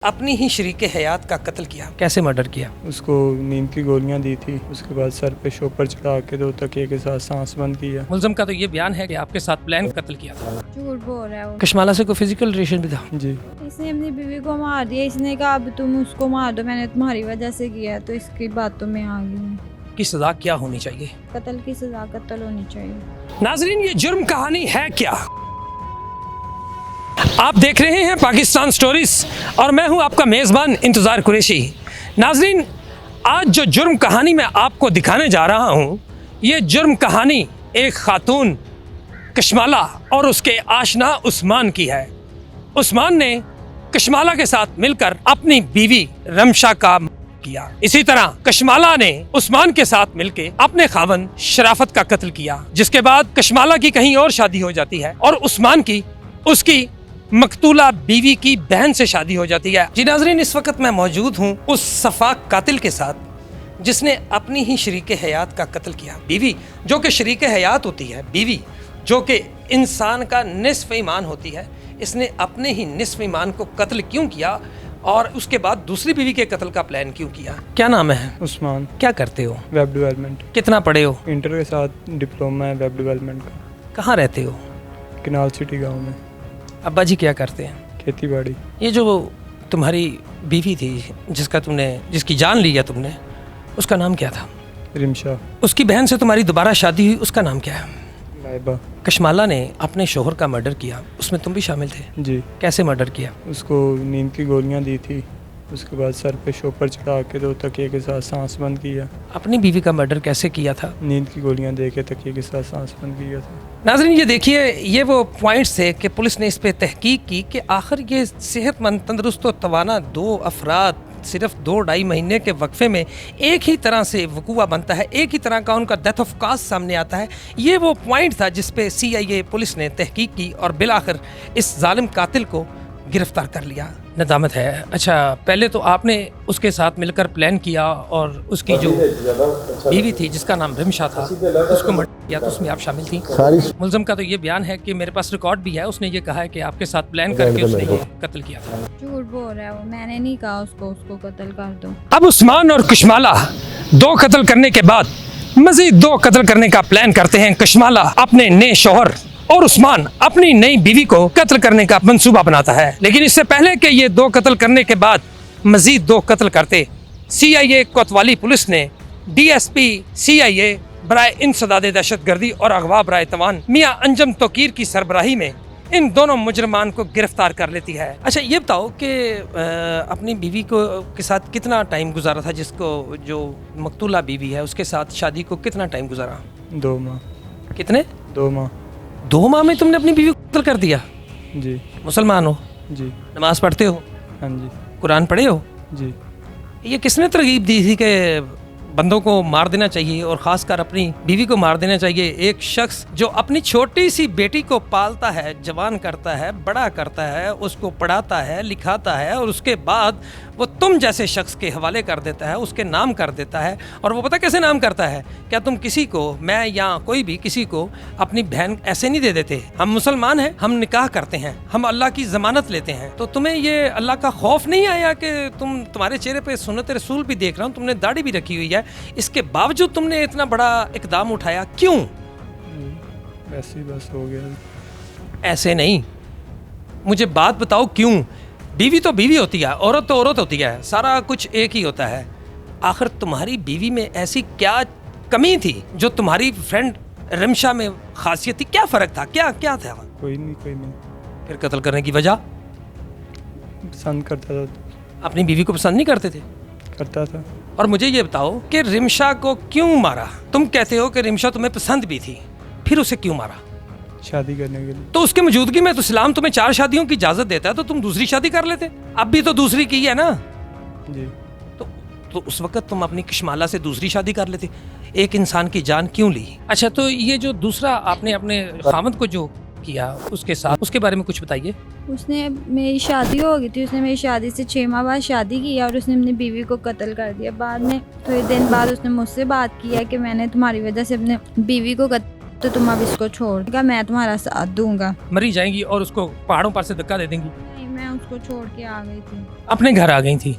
اپنی ہی شریک حیات کا قتل کیا۔ کیسے مرڈر کیا؟ اس کو نیند کی گولیاں دی تھی، اس کے بعد سر پہ شوپر چڑھا کے 2 تکیے کے ساتھ سانس بند کیا۔ ملزم کا تو یہ بیان ہے کہ آپ کے ساتھ پلان قتل کیا تھا۔ جھوٹ بول رہا ہے وہ۔ کشمالہ سے کوئی فزیکل ریلیشن بھی تھا؟ جی۔ اس نے اپنی بیوی کو مار دیا، اس نے کہا اب تم اس کو مار دو، میں نے تمہاری وجہ سے کیا ہے، تو اس کی باتوں میں آ گئی۔ کی سزا کیا ہونی چاہیے؟ قتل کی سزا قتل ہونی چاہیے۔ ناظرین، یہ جرم کہانی ہے کیا؟ آپ دیکھ رہے ہیں پاکستان سٹوریز اور میں ہوں آپ کا میزبان انتظار قریشی۔ ناظرین، آج جو جرم کہانی میں آپ کو دکھانے جا رہا ہوں، یہ جرم کہانی ایک خاتون کشمالہ اور اس کے آشنا عثمان کی ہے۔ عثمان نے کشمالہ کے ساتھ مل کر اپنی بیوی رمشا کا کیا۔ اسی طرح کشمالہ نے عثمان کے ساتھ مل کے اپنے خاوند شرافت کا قتل کیا، جس کے بعد کشمالہ کی کہیں اور شادی ہو جاتی ہے اور عثمان کی اس کی مقتولہ بیوی کی بہن سے شادی ہو جاتی ہے۔ جی ناظرین، اس وقت میں موجود ہوں اس صفاق قاتل کے ساتھ جس نے اپنی ہی شریک حیات کا قتل کیا۔ بیوی جو کہ شریک حیات ہوتی ہے، بیوی جو کہ انسان کا نصف ایمان ہوتی ہے، اس نے اپنے ہی نصف ایمان کو قتل کیوں کیا اور اس کے بعد دوسری بیوی کے قتل کا پلان کیوں کیا؟ کیا نام ہے؟ عثمان۔ کیا کرتے ہو؟ Web development. کتنا پڑھے ہو؟ انٹر کے ساتھ ڈپلوما ہے ویب ڈیولپمنٹ کا۔ کہاں رہتے ہو؟ کنال سٹی گاؤں میں۔ ابا جی کیا کرتے ہیں؟ کھیتی باڑی۔ یہ جو تمہاری بیوی تھی جس کی جان لی ہے تم نے، اس کا نام کیا تھا؟ رمشا۔ اس کی بہن سے تمہاری دوبارہ شادی ہوئی، اس کا نام کیا ہے؟ لائبہ۔ کشمالہ نے اپنے شوہر کا مرڈر کیا، اس میں تم بھی شامل تھے؟ جی۔ کیسے مرڈر کیا؟ اس کو نیند کی گولیاں دی تھی، اس کے بعد سر پہ شوپر چڑھا کے 2 تکیے کے ساتھ سانس بند کیا۔ اپنی بیوی کا مرڈر کیسے کیا تھا؟ نیند کی گولیاں دے کے تکیے کے ساتھ سانس بند کیا تھا۔ ناظرین، یہ دیکھیے، یہ وہ پوائنٹس تھے کہ پولیس نے اس پہ تحقیق کی کہ آخر یہ صحت مند، تندرست و توانا 2 افراد صرف 2-2.5 مہینے کے وقفے میں ایک ہی طرح سے وقوع بنتا ہے، ایک ہی طرح کا ان کا ڈیتھ آف کاز سامنے آتا ہے۔ یہ وہ پوائنٹ تھا جس پہ CIA پولیس نے تحقیق کی اور بالآخر اس ظالم قاتل کو گرفتار کر لیا۔ ندامت ہے۔ اچھا، پہلے تو آپ نے اس کے ساتھ مل کر پلان کیا اور اس کی جو بیوی تھی جس کا نام رمشا تھا، اس کو مرڈر کیا، تو اس میں آپ شامل تھیں۔ ملزم کا تو یہ بیان ہے کہ میرے پاس ریکارڈ بھی ہے، اس نے یہ کہا ہے کہ آپ کے ساتھ پلان کر کے اس نے یہ قتل کیا تھا۔ جھوٹ بول رہا ہے وہ، میں نے نہیں کہا اس کو قتل کر دو۔ اب عثمان اور کشمالہ 2 قتل کرنے کے بعد مزید 2 قتل کرنے کا پلان کرتے ہیں۔ کشمالہ اپنے نئے شوہر اور عثمان اپنی نئی بیوی کو قتل کرنے کا منصوبہ بناتا ہے، لیکن اس سے پہلے کہ یہ 2 قتل کرنے کے بعد مزید 2 قتل کرتے، CIA کوتوالی پولیس نے DSP CIA برائے انسداد دہشت گردی اور اغوا برائے توان میاں انجم توقیر کی سربراہی میں ان دونوں مجرمان کو گرفتار کر لیتی ہے۔ اچھا، یہ بتاؤ کہ اپنی بیوی کے ساتھ کتنا ٹائم گزارا تھا؟ جو مقتولہ بیوی ہے اس کے ساتھ شادی کو کتنا ٹائم گزارا؟ 2 ماہ۔ کتنے؟ 2 ماہ۔ 2 ماہ میں تم نے اپنی بیوی کو قتل کر دیا؟ جی۔ مسلمان ہو؟ جی۔ نماز پڑھتے ہو؟ ہاں جی۔ قرآن پڑھے ہو؟ جی۔ یہ کس نے ترغیب دی تھی کہ بندوں کو مار دینا چاہیے اور خاص کر اپنی بیوی کو مار دینا چاہیے؟ ایک شخص جو اپنی چھوٹی سی بیٹی کو پالتا ہے، جوان کرتا ہے، بڑا کرتا ہے، اس کو پڑھاتا ہے، لکھاتا ہے اور اس کے بعد وہ تم جیسے شخص کے حوالے کر دیتا ہے، اس کے نام کر دیتا ہے۔ اور وہ پتہ کیسے نام کرتا ہے؟ کیا تم کسی کو، میں یا کوئی بھی کسی کو اپنی بہن ایسے نہیں دے دیتے؟ ہم مسلمان ہیں، ہم نکاح کرتے ہیں، ہم اللہ کی ضمانت لیتے ہیں، تو تمہیں یہ اللہ کا خوف نہیں آیا کہ تمہارے چہرے پہ سنت رسول بھی دیکھ رہا ہوں، تم نے داڑھی بھی رکھی ہوئی ہے، اس کے باوجود تم نے اتنا بڑا اقدام اٹھایا کیوں؟ ویسے ہی بس ہو گیا۔ ایسے نہیں، مجھے بات بتاؤ کیوں؟ بیوی تو بیوی ہوتی ہے، عورت تو عورت ہوتی ہے، سارا کچھ ایک ہی ہوتا ہے۔ آخر تمہاری بیوی میں ایسی کیا کمی تھی جو تمہاری فرینڈ رمشا میں خاصیت تھی؟ کیا فرق تھا؟ کیا تھا؟ کوئی نہیں۔ پھر قتل کرنے کی وجہ؟ پسند کرتا تھا۔ اپنی بیوی کو پسند نہیں کرتے تھے؟ کرتا تھا۔ اور مجھے یہ بتاؤ کہ رمشا کو کیوں مارا؟ تم کہتے ہو کہ رمشا تمہیں پسند بھی تھی، پھر اسے کیوں مارا؟ شادی کرنے کے لیے۔ تو اس کی موجودگی میں تو اسلام تمہیں 4 شادیوں کی اجازت دیتا ہے، تو تم دوسری شادی کر لیتے؟ اب بھی تو دوسری کی ہے نا؟ جی۔ تو اس وقت تم اپنی کشمالہ سے دوسری شادی کر لیتے؟ ایک انسان کی جان کیوں لی؟ اچھا، تو یہ جو دوسرا آپ نے اپنے خاوند کو جو کیا اس کے ساتھ، اس کے بارے میں کچھ بتائیے۔ اس نے میری شادی ہو گئی تھی، اس نے میری شادی سے 6 ماہ بعد شادی کی اور اس نے اپنی بیوی کو قتل کر دیا۔ بعد میں تھوڑے دن بعد اس نے مجھ سے بات کیا کہ میں نے تمہاری وجہ سے اپنے بیوی کو قتل، تو تم اب اس کو چھوڑ گا، میں تمہارا ساتھ دوں گا۔ مری جائیں گی اور اس کو پہاڑوں پر سے دھکا دے دیں گی؟ نہیں، میں اس کو چھوڑ کے آ گئی تھی. اپنے گھر آ گئی تھی.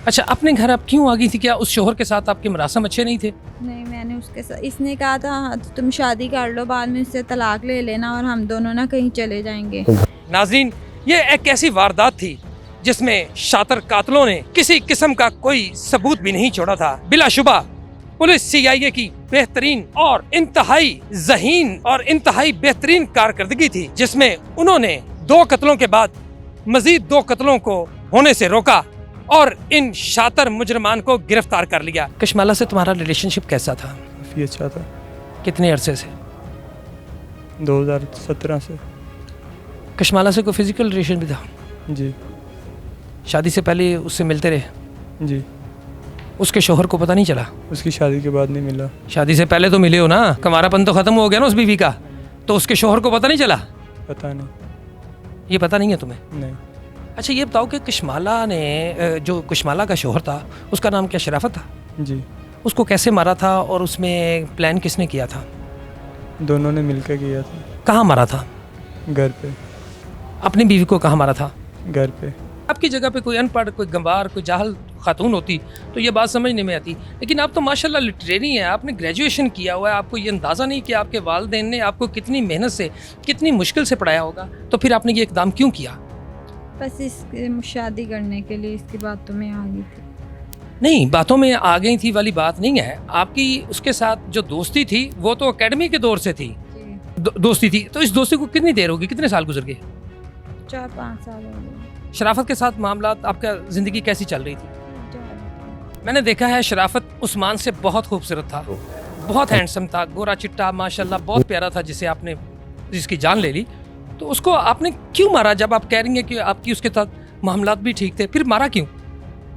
اچھا اپنے گھر آپ کیوں آ گئی تھی؟ کیا اس شوہر کے ساتھ آپ کے مراسم اچھے نہیں تھے؟ نہیں میں نے اس کے ساتھ اس نے کہا تھا تم شادی کر لو بعد میں اس سے طلاق لے لینا اور ہم دونوں نہ کہیں چلے جائیں گے. ناظرین یہ ایک ایسی واردات تھی جس میں شاطر قاتلوں نے کسی قسم کا کوئی ثبوت بھی نہیں چھوڑا تھا. بلا شبہ پولیس CIA کی بہترین اور انتہائی ذہین اور انتہائی بہترین کارکردگی تھی جس میں انہوں نے 2 قتلوں کے بعد مزید 2 قتلوں کو ہونے سے روکا اور ان شاطر مجرمان کو گرفتار کر لیا. کشمالہ سے تمہارا ریلیشن شپ کیسا تھا؟ کافی اچھا تھا. کتنے عرصے سے؟ 2017 سے. کشمالہ سے کوئی فزیکل ریلیشن بھی تھا؟ جی. شادی سے پہلے اس سے ملتے رہے؟ جی. اس کے شوہر کو پتہ نہیں چلا؟ اس کی شادی کے بعد نہیں ملا. شادی سے پہلے تو ملے ہو نا، کمارا پن تو ختم ہو گیا نا اس بیوی کا، تو اس کے شوہر کو پتہ نہیں چلا؟ پتہ نہیں. یہ پتہ نہیں ہے تمہیں؟ نہیں. اچھا یہ بتاؤ کہ کشمالہ نے جو کشمالہ کا شوہر تھا اس کا نام کیا شرافت تھا؟ جی. اس کو کیسے مارا تھا اور اس میں پلان کس نے کیا تھا؟ دونوں نے مل کے کیا تھا. کہاں مارا تھا؟ گھر پہ. اپنی بیوی کو کہاں مارا تھا؟ گھر پہ. آپ کی جگہ پہ کوئی ان پڑھ، کوئی گنوار، کوئی جاہل خاتون ہوتی تو یہ بات سمجھنے میں آتی، لیکن آپ تو ماشاءاللہ لٹریری ہیں، آپ نے گریجویشن کیا ہوا ہے، آپ کو یہ اندازہ نہیں کہ آپ کے والدین نے آپ کو کتنی محنت سے کتنی مشکل سے پڑھایا ہوگا، تو پھر آپ نے یہ اقدام کیوں کیا؟ بس اس کی شادی کرنے کے لیے اس کی باتوں میں آ گئی تھی. نہیں باتوں میں آ گئی تھی والی بات نہیں ہے، آپ کی اس کے ساتھ جو دوستی تھی وہ تو اکیڈمی کے دور سے تھی دوستی تھی، تو اس دوستی کو کتنی دیر ہوگی، کتنے سال گزر گئے؟ 4-5 سال ہو گئے. شرافت کے ساتھ معاملات آپ کا زندگی کیسی چل رہی تھی؟ میں نے دیکھا ہے شرافت عثمان سے بہت خوبصورت تھا، بہت ہینڈسم تھا، گورا چٹا ماشاءاللہ بہت پیارا تھا، جسے آپ نے جس کی جان لے لی. تو اس کو آپ نے کیوں مارا جب آپ کہہ رہی ہیں کہ آپ کی اس کے ساتھ معاملات بھی ٹھیک تھے؟ پھر مارا کیوں؟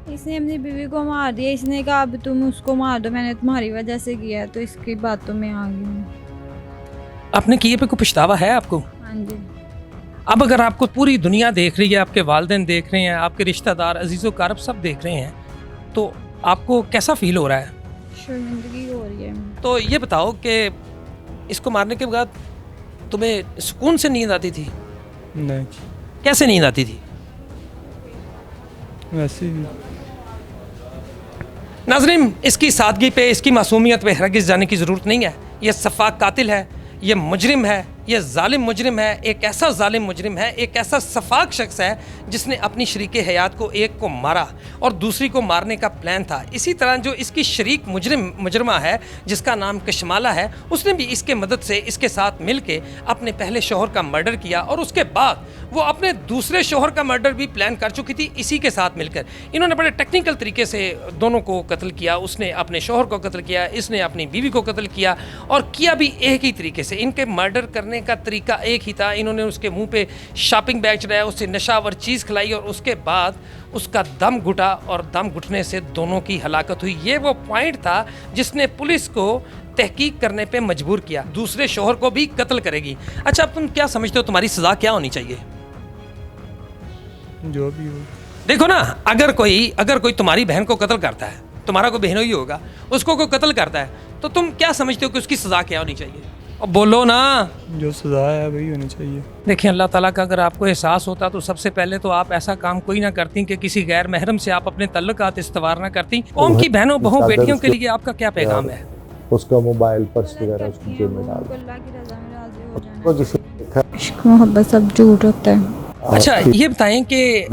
اس نے اپنی بیوی کو مار دیا. اس نے کہا اب تم اس کو مار دو، میں نے تمہاری وجہ سے کیا ہے، تو اس کی باتوں میں آ گئی. آپ نے کیے پہ کوئی پچھتاوا ہے آپ کو؟ ہاں جی. اب اگر آپ کو پوری دنیا دیکھ رہی ہے، آپ کے والدین دیکھ رہے ہیں، آپ کے رشتہ دار عزیز و اقارب سب دیکھ رہے ہیں، تو آپ کو کیسا فیل ہو رہا ہے؟ شرمندگی ہو رہی ہے. تو یہ بتاؤ کہ اس کو مارنے کے بعد تمہیں سکون سے نیند آتی تھی؟ نہیں. کیسے نیند آتی تھی؟ ویسے ہی. ناظرین اس کی سادگی پہ، اس کی معصومیت پہ ہرگز جانے کی ضرورت نہیں ہے. یہ سفاک قاتل ہے، یہ مجرم ہے، یہ ظالم مجرم ہے، ایک ایسا ظالم مجرم ہے، ایک ایسا سفاک شخص ہے جس نے اپنی شریک حیات کو ایک کو مارا اور دوسری کو مارنے کا پلان تھا. اسی طرح جو اس کی شریک مجرمہ ہے جس کا نام کشمالہ ہے، اس نے بھی اس کے مدد سے اس کے ساتھ مل کے اپنے پہلے شوہر کا مرڈر کیا، اور اس کے بعد وہ اپنے دوسرے شوہر کا مرڈر بھی پلان کر چکی تھی اسی کے ساتھ مل کر. انہوں نے بڑے ٹیکنیکل طریقے سے دونوں کو قتل کیا. اس نے اپنے شوہر کو قتل کیا، اس نے اپنی بیوی کو قتل کیا، اور کیا بھی ایک ہی طریقے سے. ان کے مرڈر کرنے کا طریقہ ایک ہی تھا. انہوں نے اس کے منہ پہ شاپنگ بیگ چڑھایا، اس سے نشہ آور چیز کھلائی، اور اس کے بعد اس کا دم گھٹا، اور دم گھٹنے سے دونوں کی ہلاکت ہوئی. یہ وہ پوائنٹ تھا جس نے پولیس کو تحقیق کرنے پہ مجبور کیا. دوسرے شوہر کو بھی قتل کرے گی. اچھا اب تم کیا سمجھتے ہو تمہاری سزا کیا ہونی چاہیے؟ جو بھی ہو. دیکھو نا، اگر کوئی تمہاری بہن کو قتل کرتا ہے، تمہارا کوئی بہنوئی ہوگا، اس کو کوئی قتل کرتا ہے، تو تم کیا سمجھتے ہو کہ اس کی سزا کیا ہونی چاہیے؟ اور بولو نا. جو سزا ہے وہی ہونی چاہیے. دیکھیں اللہ تعالیٰ کا اگر آپ کو احساس ہوتا تو سب سے پہلے تو آپ ایسا کام کوئی نہ کرتی کہ کسی غیر محرم سے آپ اپنے تعلقات استوار نہ کرتی. قوم کی بہنوں بہو بیٹیوں کے لیے آپ کا کیا پیغام ہے؟ اس کا موبائل پرس وغیرہ اس کی جیب میں ڈال دو. اللہ کی رضا میں راضی ہو جانا. عشق محبت سب جھوٹ ہوتا ہے. اچھا یہ بتائیں کہ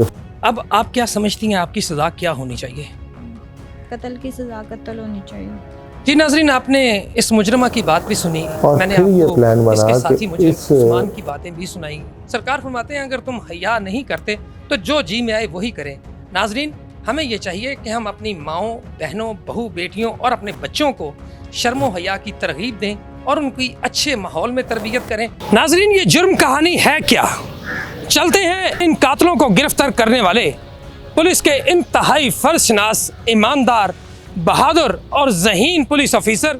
اب آپ کیا سمجھتی ہیں آپ کی سزا کیا ہونی چاہیے؟ قتل کی سزا قتل ہونی چاہیے. جی ناظرین آپ نے اس مجرمہ کی بات بھی سنی، اور میں نے پھر یہ آپ کو پلان اس بنا کے کہ ساتھی مجرم اس عثمان کی باتیں بھی سنائی. سرکار فرماتے ہیں اگر تم حیا نہیں کرتے تو جو جی میں آئے وہی کریں. ناظرین ہمیں یہ چاہیے کہ ہم اپنی ماؤں، بہنوں، بہو بیٹیوں اور اپنے بچوں کو شرم و حیا کی ترغیب دیں اور ان کی اچھے ماحول میں تربیت کریں. ناظرین یہ جرم کہانی ہے کیا؟ چلتے ہیں ان قاتلوں کو گرفتار کرنے والے پولیس کے انتہائی فرض شناس، ایماندار، بہادر اور ذہین پولیس آفیسر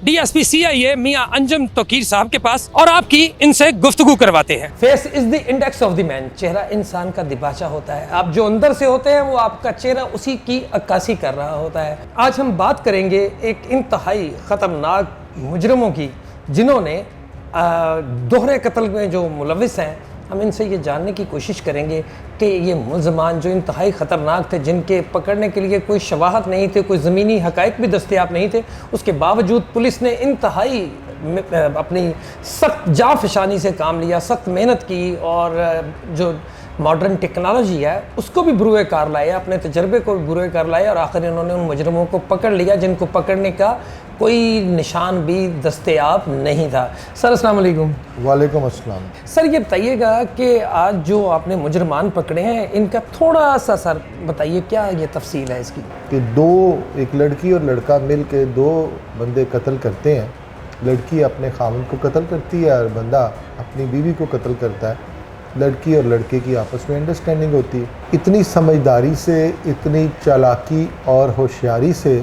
DSP CIA میاں انجم توقیر صاحب کے پاس، اور آپ کی ان سے گفتگو کرواتے ہیں. Face is the index of the man. چہرہ انسان کا دباچہ ہوتا ہے. آپ جو اندر سے ہوتے ہیں وہ آپ کا چہرہ اسی کی عکاسی کر رہا ہوتا ہے. آج ہم بات کریں گے ایک انتہائی خطرناک مجرموں کی جنہوں نے دوہرے قتل میں جو ملوث ہیں. ہم ان سے یہ جاننے کی کوشش کریں گے کہ یہ ملزمان جو انتہائی خطرناک تھے، جن کے پکڑنے کے لیے کوئی شواہد نہیں تھے، کوئی زمینی حقائق بھی دستیاب نہیں تھے، اس کے باوجود پولیس نے انتہائی اپنی سخت جانفشانی سے کام لیا، سخت محنت کی، اور جو ماڈرن ٹیکنالوجی ہے اس کو بھی بروئے کار لائے، اپنے تجربے کو بھی بروئے کار لائے، اور آخر انہوں نے ان مجرموں کو پکڑ لیا جن کو پکڑنے کا کوئی نشان بھی دستیاب نہیں تھا۔ سر السلام علیکم۔ وعلیکم السلام۔ سر یہ بتائیے گا کہ آج جو آپ نے مجرمان پکڑے ہیں ان کا تھوڑا سا سر بتائیے کیا یہ تفصیل ہے اس کی؟ کہ ایک لڑکی اور لڑکا مل کے 2 بندے قتل کرتے ہیں، لڑکی اپنے خاوند کو قتل کرتی ہے اور بندہ اپنی بیوی کو قتل کرتا ہے، لڑکی اور لڑکے کی آپس میں انڈرسٹینڈنگ ہوتی ہے۔ اتنی سمجھداری سے، اتنی چالاکی اور ہوشیاری سے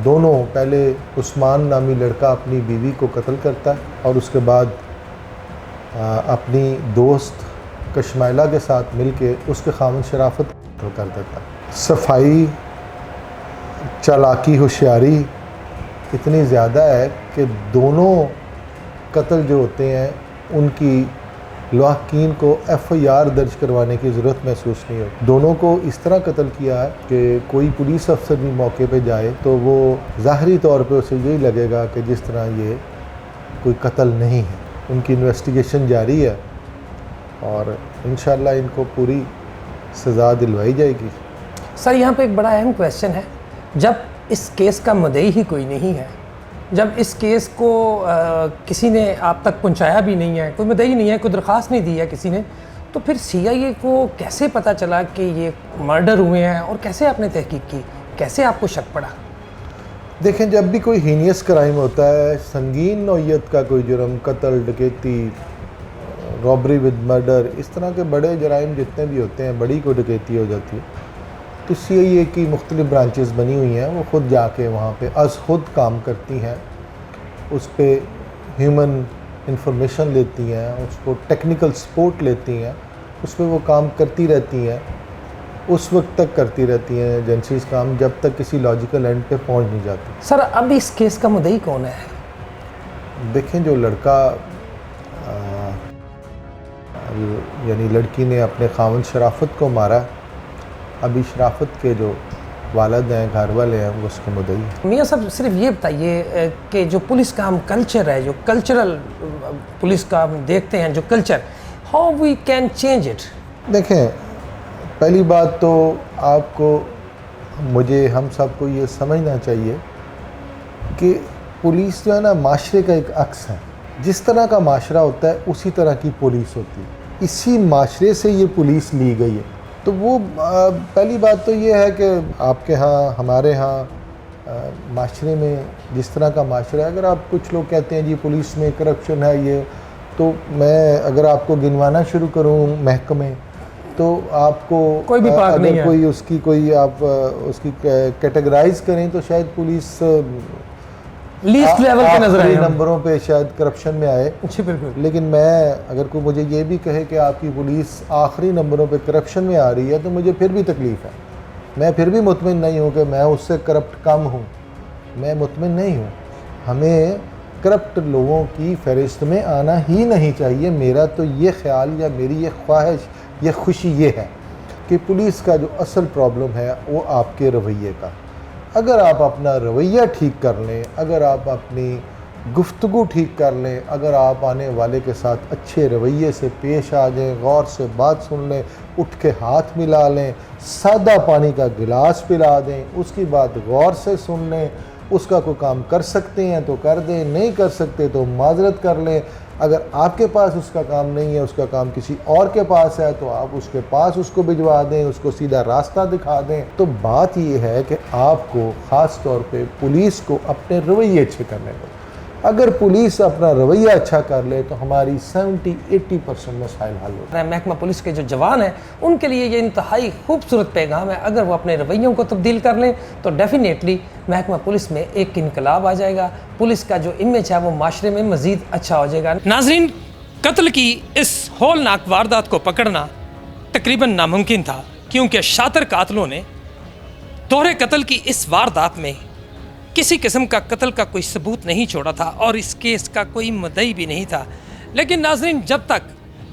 دونوں، پہلے عثمان نامی لڑکا اپنی بیوی کو قتل کرتا ہے اور اس کے بعد اپنی دوست کشمائلہ کے ساتھ مل کے اس کے خاوند شرافت قتل کر دیتا ہے۔ صفائی، چالاکی، ہوشیاری اتنی زیادہ ہے کہ دونوں قتل جو ہوتے ہیں ان کی لاحقین کو FIR درج کروانے کی ضرورت محسوس نہیں ہوتی۔ دونوں کو اس طرح قتل کیا ہے کہ کوئی پولیس افسر بھی موقع پہ جائے تو وہ ظاہری طور پہ اسے یہی لگے گا کہ جس طرح یہ کوئی قتل نہیں ہے۔ ان کی انویسٹیگیشن جاری ہے اور انشاءاللہ ان کو پوری سزا دلوائی جائے گی۔ سر یہاں پہ ایک بڑا اہم کویسچن ہے، جب اس کیس کا مدعی ہی کوئی نہیں ہے، جب اس کیس کو کسی نے آپ تک پہنچایا بھی نہیں ہے، کوئی مدعی نہیں ہے، کوئی درخواست نہیں دی ہے کسی نے، تو پھر CIA کو کیسے پتہ چلا کہ یہ مرڈر ہوئے ہیں اور کیسے آپ نے تحقیق کی، کیسے آپ کو شک پڑا؟ دیکھیں، جب بھی کوئی ہینیس کرائم ہوتا ہے، سنگین نوعیت کا کوئی جرم، قتل، ڈکیتی، رابری ود مرڈر، اس طرح کے بڑے جرائم جتنے بھی ہوتے ہیں، بڑی کوئی ڈکیتی ہو جاتی ہے تو CIA کی مختلف برانچز بنی ہوئی ہیں، وہ خود جا کے وہاں پہ از خود کام کرتی ہیں، اس پہ ہیومن انفارمیشن لیتی ہیں، اس کو ٹیکنیکل سپورٹ لیتی ہیں، اس پہ وہ کام کرتی رہتی ہیں، اس وقت تک کرتی رہتی ہیں ایجنسیز کام جب تک کسی لاجیکل اینڈ پہ پہنچ نہیں جاتی۔ سر اب اس کیس کا مدعی کون ہے؟ دیکھیں، جو لڑکا یعنی لڑکی نے اپنے خاوند شرافت کو مارا، ابھی شرافت کے جو والد ہیں، گھر والے ہیں، وہ اس کے مدعی ہیں۔ میاں صاحب صرف یہ بتائیے کہ جو پولیس کا ہم کلچر ہے، جو کلچرل پولیس کا ہم دیکھتے ہیں، جو culture, how we can change it? دیکھیں، پہلی بات تو آپ کو، مجھے، ہم سب کو یہ سمجھنا چاہیے کہ پولیس جو ہے نا، معاشرے کا ایک عکس ہے۔ جس طرح کا معاشرہ ہوتا ہے اسی طرح کی پولیس ہوتی ہے، اسی معاشرے سے یہ پولیس لی گئی ہے۔ تو وہ پہلی بات تو یہ ہے کہ آپ کے ہاں، ہمارے ہاں معاشرے میں جس طرح کا معاشرہ ہے، اگر آپ کچھ لوگ کہتے ہیں جی پولیس میں کرپشن ہے یہ، تو میں اگر آپ کو گنوانا شروع کروں محکمے، تو آپ کو کوئی بھی پاک نہیں ہے، کوئی اس کی کوئی آپ اس کی کیٹیگرائز کریں تو شاید پولیس لیسٹ لیول پہ نظر آئے، نمبروں پہ شاید کرپشن میں آئے۔ جی بالکل۔ لیکن میں اگر کوئی مجھے یہ بھی کہے کہ آپ کی پولیس آخری نمبروں پہ کرپشن میں آ رہی ہے تو مجھے پھر بھی تکلیف ہے، میں پھر بھی مطمئن نہیں ہوں کہ میں اس سے کرپٹ کم ہوں، میں مطمئن نہیں ہوں۔ ہمیں کرپٹ لوگوں کی فہرست میں آنا ہی نہیں چاہیے۔ میرا تو یہ خیال یا میری یہ خواہش، یہ خوشی یہ ہے کہ پولیس کا جو اصل پرابلم ہے وہ آپ کے رویے کا۔ اگر آپ اپنا رویہ ٹھیک کر لیں، اگر آپ اپنی گفتگو ٹھیک کر لیں، اگر آپ آنے والے کے ساتھ اچھے رویے سے پیش آ جائیں، غور سے بات سن لیں، اٹھ کے ہاتھ ملا لیں، سادہ پانی کا گلاس پلا دیں، اس کی بات غور سے سن لیں، اس کا کوئی کام کر سکتے ہیں تو کر دیں، نہیں کر سکتے تو معذرت کر لیں۔ اگر آپ کے پاس اس کا کام نہیں ہے، اس کا کام کسی اور کے پاس ہے، تو آپ اس کے پاس اس کو بھجوا دیں، اس کو سیدھا راستہ دکھا دیں۔ تو بات یہ ہے کہ آپ کو خاص طور پہ پولیس کو اپنے رویے اچھے کرنے کو، اگر پولیس اپنا رویہ اچھا کر لے تو ہماری 70-80% مسائل حل ہوتے ہیں۔ محکمہ پولیس کے جو جوان ہیں ان کے لیے یہ انتہائی خوبصورت پیغام ہے، اگر وہ اپنے رویوں کو تبدیل کر لیں تو ڈیفینیٹلی محکمہ پولیس میں ایک انقلاب آ جائے گا، پولیس کا جو امیج ہے وہ معاشرے میں مزید اچھا ہو جائے گا۔ ناظرین، قتل کی اس ہولناک واردات کو پکڑنا تقریباً ناممکن تھا، کیونکہ شاطر قاتلوں نے دوہرے قتل کی اس واردات میں کسی قسم کا قتل کا کوئی ثبوت نہیں چھوڑا تھا اور اس کیس کا کوئی مدعی بھی نہیں تھا۔ لیکن ناظرین، جب تک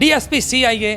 DSP CIA